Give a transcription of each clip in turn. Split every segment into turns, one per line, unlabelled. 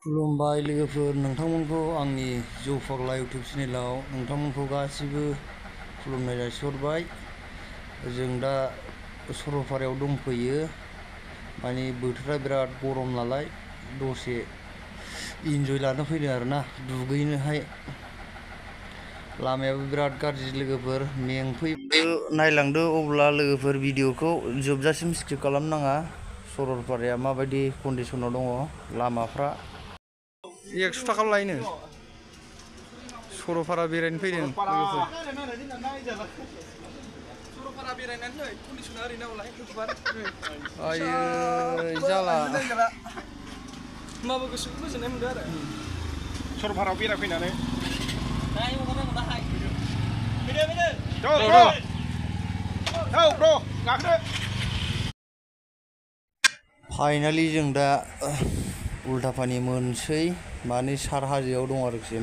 खुलुमबाय लोगोफोर, नोंथांमोनखौ आंनि जौ फाग्ला इउटिउब चेनेलाव नोंथांमोनखौ गासिबो खुलुमनाय जासिहरबाय। जों दा सरलपारायाव दंफैयो, माने बोथोरा बिराद गरम नालाय दसे इन्जय लानो फैदों आरोना, दुगैनोहाय। लामायाबो बिराद गाज्रि लोगोफोर, मेंफैबो नायलांदो अब्ला लोगोफोर भिडिअखौ जोबजासिम स्किप खालामनाङा। सरलपाराया माबायदि कन्डिसनाव दङ लामाफ्रा। 100 थाखा लायनो सरलपारा बेरायनो फैदों लोगोफोर। सरलपारा बेरायनानै कन्डिसना ओरैनो नालाय इउटिउबार आयै जाला होमबाबो गोसोखौ गोजोननाय मोनदों आरो सरलपारायाव बेरायफैनानै। फाइनालि जों दा उल्टापानि मोनसै, माने सार हाजोआव दं आरोखि,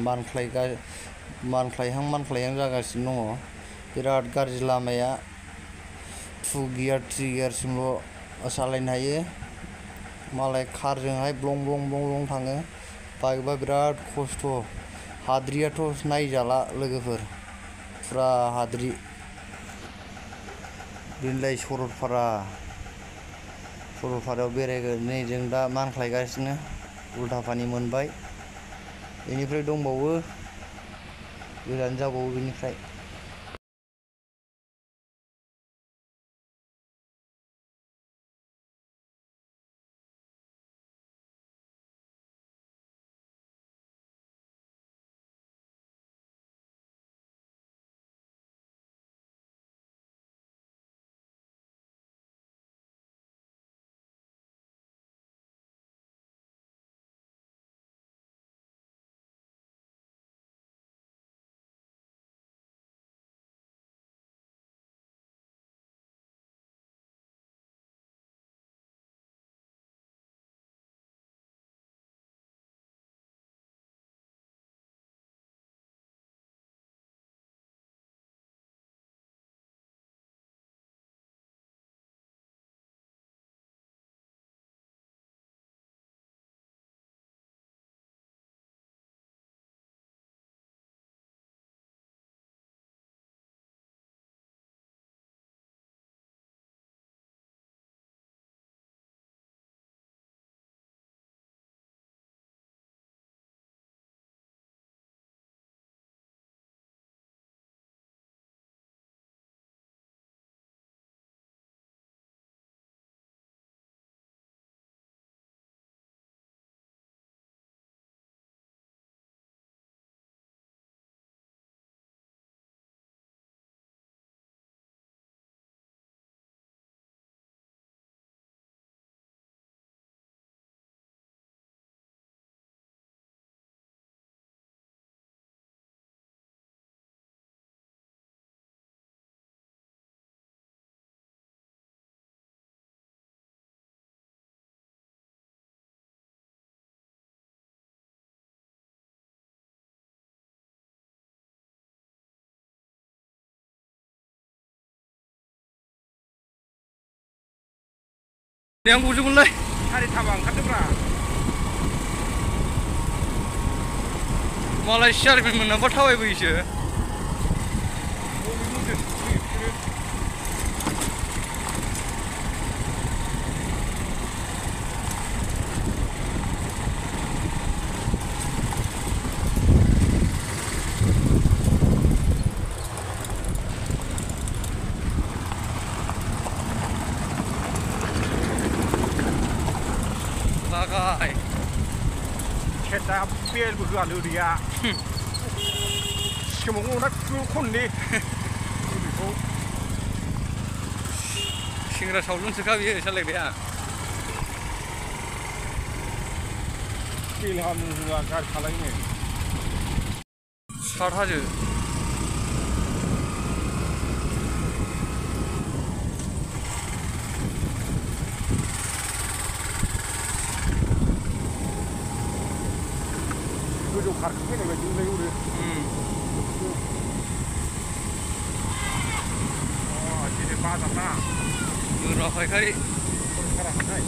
मानख्लायहां जागासिनो दङ। बिराद गाज्रि लामाया, 2 गियार 3 गियारसिमल' सालायनो हायो। मालाय कारजोंहाय ब्लं ब्लं थाङो, बाइकबा बिराद खस्थ'। हाद्रियाथ' नायजाला लोगोफोर, फुरा हाद्रि। बेनोलाय सरलपारायाव बेरायगोन। नै जों दा मानख्लायगासिनो, उल्टापानि मोनबाय। बेनिफ्राय दंबावो, गोजान जाबावो बेनिफ्राय। आं गुजोबगोनलै सारि थाबा ओंखारदोंब्रा, मालाय सिआरपि मोनाबा थाबायबोयोसो। Kakak, kita bel berdua lu dia. Semua nak kon ni. Singra saulun sekali ya, selek dia. Ilham juga kar kalah ini. Start aja. Gue parkir ni baju ni udah. Oh, jadi pasang na. Berapa kali? Sekarang kan.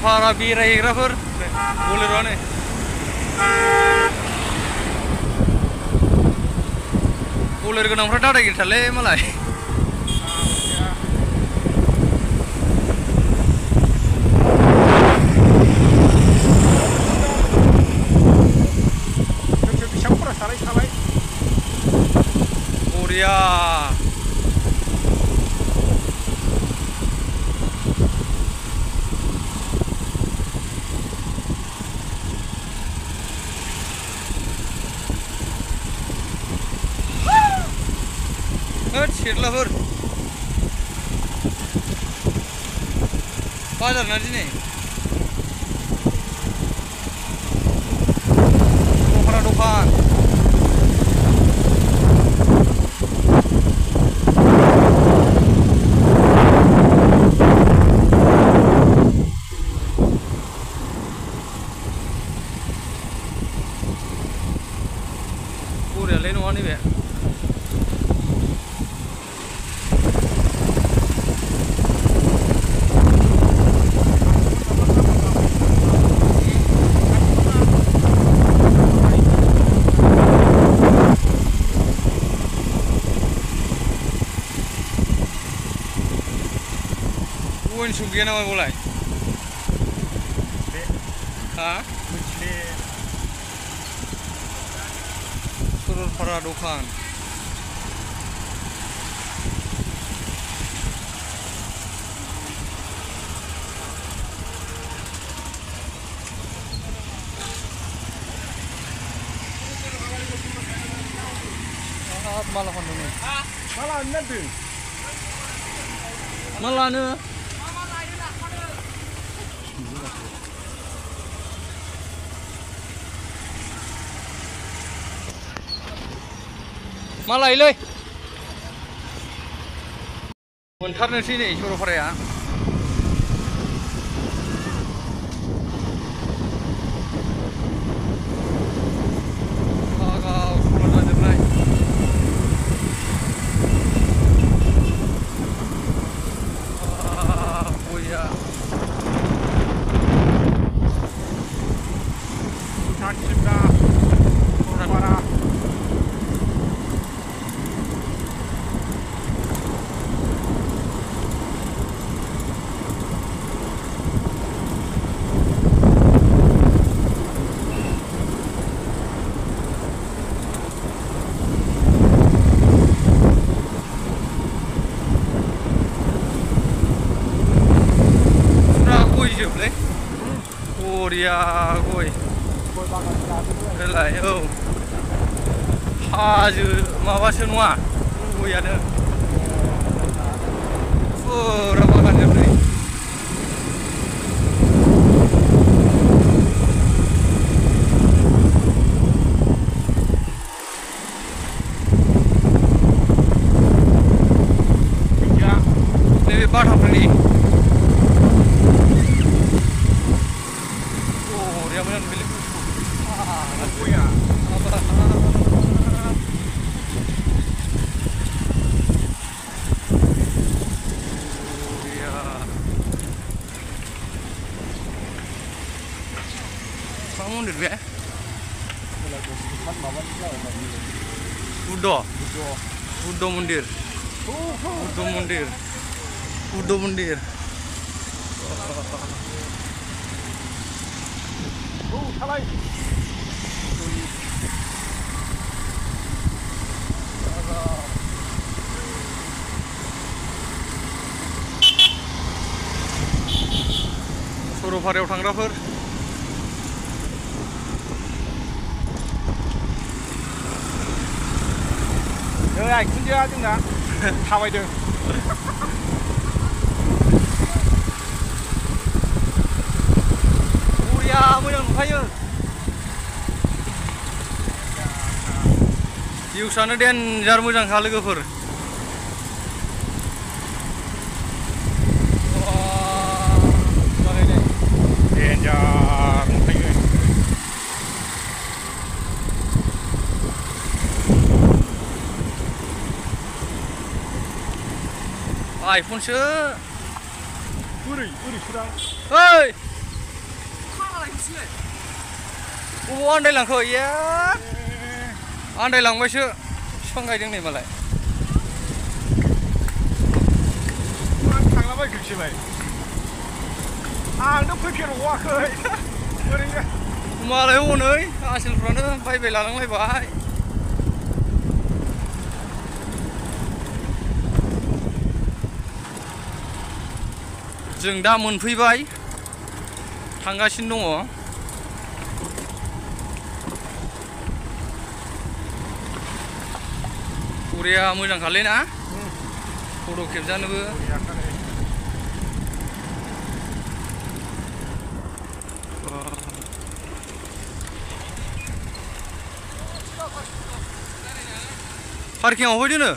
Saralpara बेरायहैग्राफोर बोलेर'आनो बोलेर गोनांफ्रा दादागिरिथारलै मालाय बरिया सेरलाफोर बाजार ना दिनै सरलपारा दखान बरियालै नङा नैबे सुख गैया नामा बोलाय हा सरलपारा दखान malah kandungnya malah nanti malah nih malah ilai मोनथारनोसै नै सरलपाराया Korea goi belai oh hajo mabaso nua goiano pura bagan jebrai ya nebe bathafrni Mundur be? Buddha mundir. Buddha mundir. Buddha mundir. Salai. सरलपारायाव थांग्राफोर आइखुनजोआ जोंना थाबायदों बरिया मोजां नुखायो भिउसआनो डेन्जार मोजांखा लोगोफोर डेन्जार नुखायो आइफोनसो बोरै बोरै सुरा ओइ अबाव आन्दायलांखो इया आन्दायलांबायसो बिफां गायदों नै मालाय
थांलाबायखोसैलाय आंथ' फैफेरबावाखै ओरैनो
मालाय हनै आसोलफ्रानो बायबाय लालांलायबाय जों दा मोनफैबाय थांगासिनो दङ बरिया मोजांखालै ना फट' खेबजानोबो पार्किंआव फैदोनो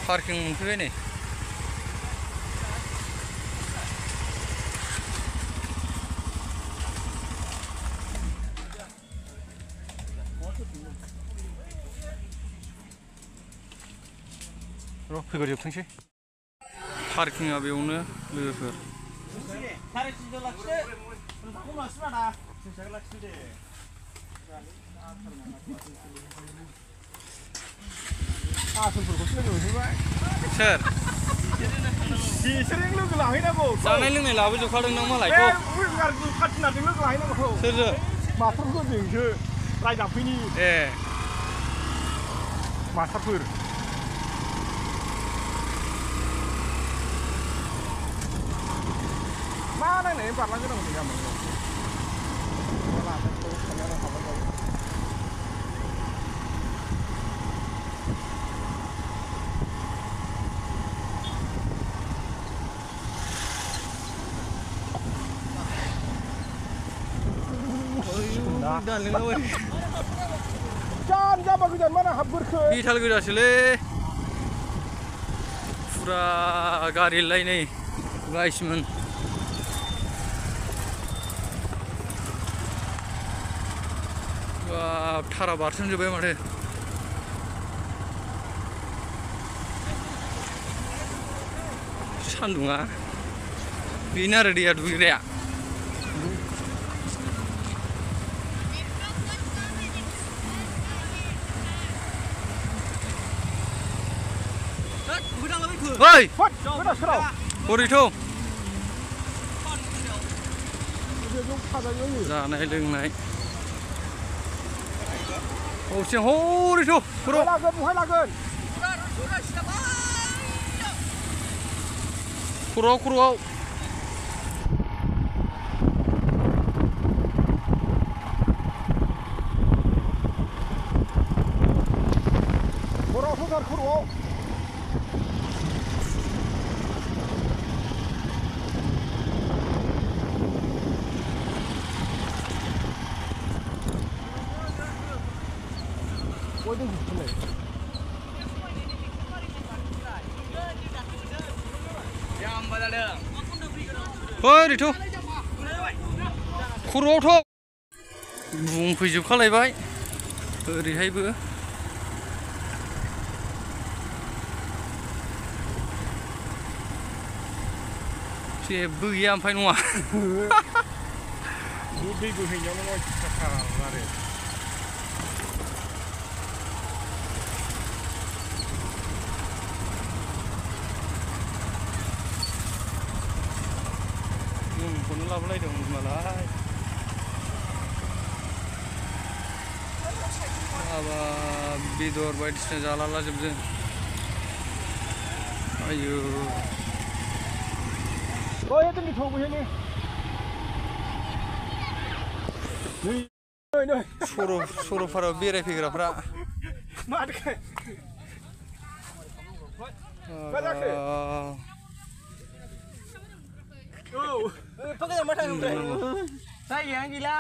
पार्किं मोनफैबाय नै र' फैग्रोजोबथोंसै पार्किंआ बेयावनो लोगोफोर
आसोलफोरखौसो लोगो मोनहैबाय
सोर
बिसोरजों लोगो लाहैनांगौ
जानाय लोंनाय लाबोजोबखादों नों मालाय
बे पार्टनारजों लोगो लाहैनांगौ
सोरजों
मास्टारफोरजोंसो रायजाबफैनि
ए
मास्टारफोर मा नायनानै बारलांगोनांगौ जायामोन जान जाबा गोजान mana हाबगोरखो
बिथाल गोजासोलै फुरा गारिलाय नै गाइसमोन बाब थारा बारसोमजोब्बाय माथो सान्दुङा बेनो आरो दैया दुगैग्राया ओइ हरैथ' जानाय लोंनाय हरसे हरैथ' खर' खर'आव ओरैथ' खर'आवथ' बुंफैजोबखालायबाय ओरैहायबो जेबो गैया ओमफ्राय नङा
दै बोहैनायावनो आरो
जोंखौनो लाबोलायदोंमोन मालाय माबा बेदर बायदिसिना जालालाजोबदों आयौ सरलपारायाव बेरायफैग्राफ्रा
जायगायानो गैला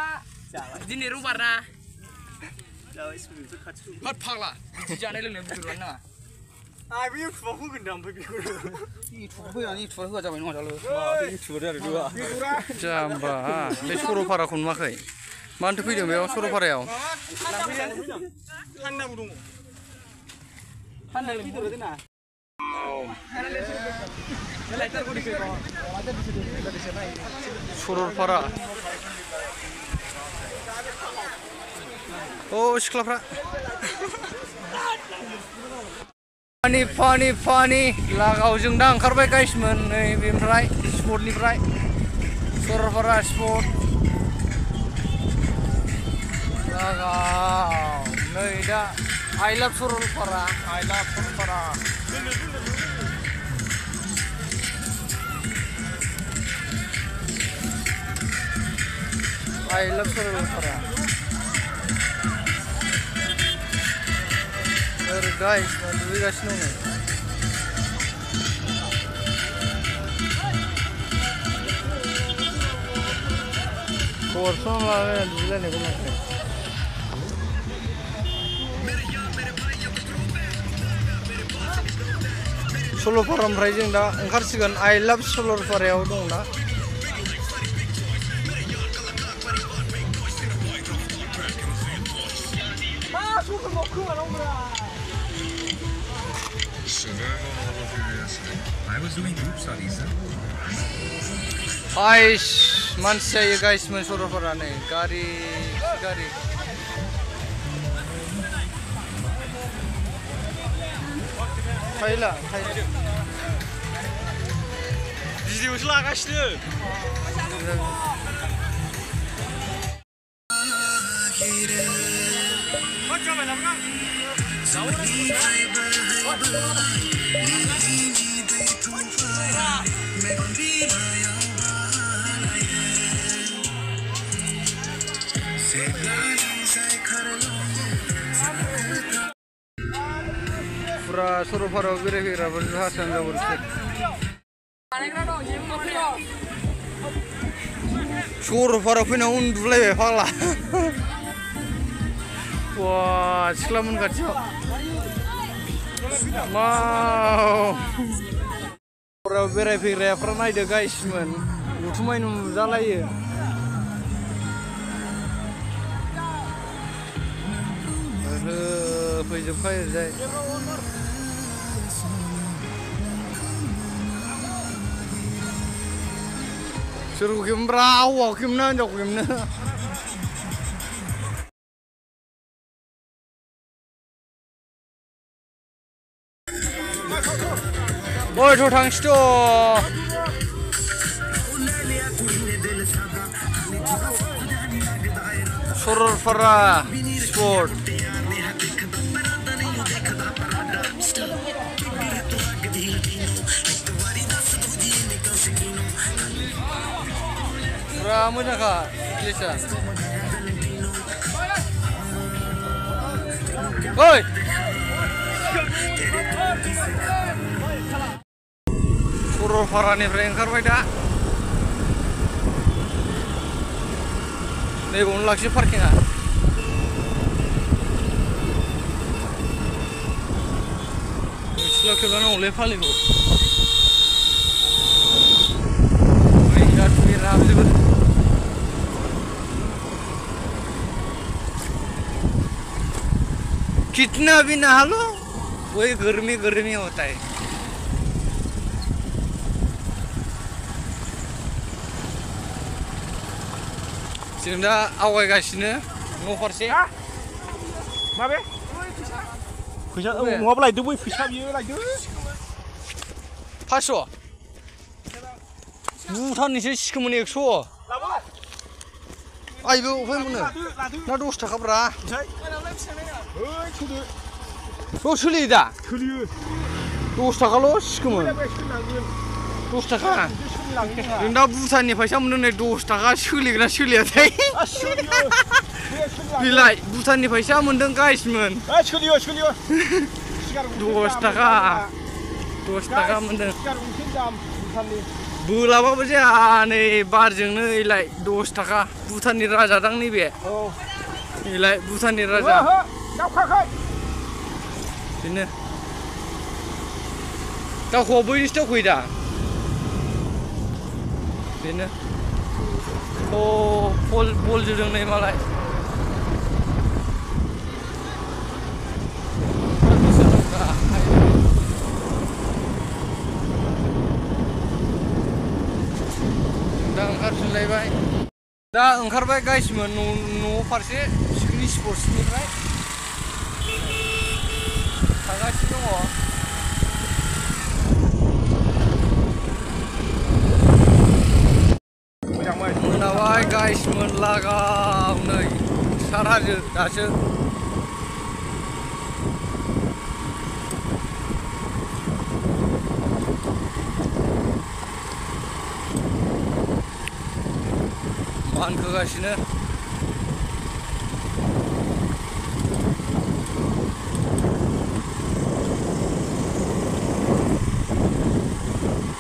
दिनै रबार ना हाट फाग्ला जानाय लोंनाय बुथुमनानै नाङा
आं बे इउटुबाव होगोन दा ओमफ्राय बेखौ
इउटुबाव फैनानै इउटुबाव होआ जाबाय नङा दालो
इउटुबार आरो
जाम्बा बे सरलपाराखौ नुवाखै मानोथो फैदों बेयाव सरलपारायाव
थान्दाबो दङ
थान्दा सरलपारा औ सिख्लाफ्रा पानि लागाव जों दा ओंखारबाय गाइसमोन नै बेनिफ्राय स्पटनिफ्राय सरलपारा स्पट लागाव नै दा I love Saralpara I love Saralpara I love Saralpara guys, दुगैगासिनो दङ खबरफ्रा लालायना दुगैलायनायखौ नुवाखै सरलपारानिफ्राय जों दा ओंखारसिगोन I love सरलपारायाव दं दा
I was doing group studies.
मानसि जायो गाइसमोन सरलपारा नै गारि थाइला
भिडिअसो लागासिनो
फुरा सरलपारायाव बेरायफैग्राफोर हारसान जाबोरसै सरलपारायाव फैना उन्दुलायबाय फाग्ला वा सिख्लामोन खाथियाव सरलपारायाव बेरायफैग्राफ्रा नायदो गाइसमोन उथुमायनो नुजालायो फैजोबखायो ओरैजाय सोरखौ खेबनोब्रा हौवाखौ खेबनो हिनजावखौ खेबनो ओइ थ' थांसैथ' सरलपारा स्पट फुरा मोजांखा प्लेसआ ओइ सरलपारानिफ्राय ओंखारबाय दा नैबावनो लाखियो पार्किंआ सिख्ला खेबलानांगौलै फालिखौ कितना भी नहा लो वही गर्मी होता है जों दा आवगायगासिनो न' फारसे
माबे फैसा नङाबा लायदो बै फैसा बियो लायदो
500 भुटाननिसो सिखोमोन 100 आइबो अफाय मोनो ना 10 थाखा ब्रा सोलियो दा 10 थाखाल' सिखोमोन 10 थाखा जों दा भुटाननि फैसा मोनदों नै 10 थाखा सोलिगोन ना सोलियाथाय बिलाय भुटाननि फैसा मोनदों गाइसमोन
सोलियो
10 थाखा मोनदों बोलाबाबो जाया नै बारजोंनो एलाय 10 थाखा भुटाननि राजा दां नैबे एलाय भुटाननि राजा बेनो दावखौआ बैनिसो दावखोयो दा बेनो बल जोदों नै मालाय दा ओंखारबाय गाइसमोन न' फारसे पिकनिक स्पट्सनिफ्राय थांगासिनो दङ। मोनाबाय गाइसमोन लागाव नै सार हाजो दासो बानखोगासिनो।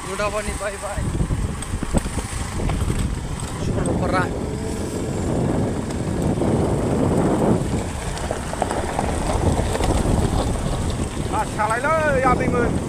गोदापानि बायबाय सरलपारा
सालायलै आदैमोन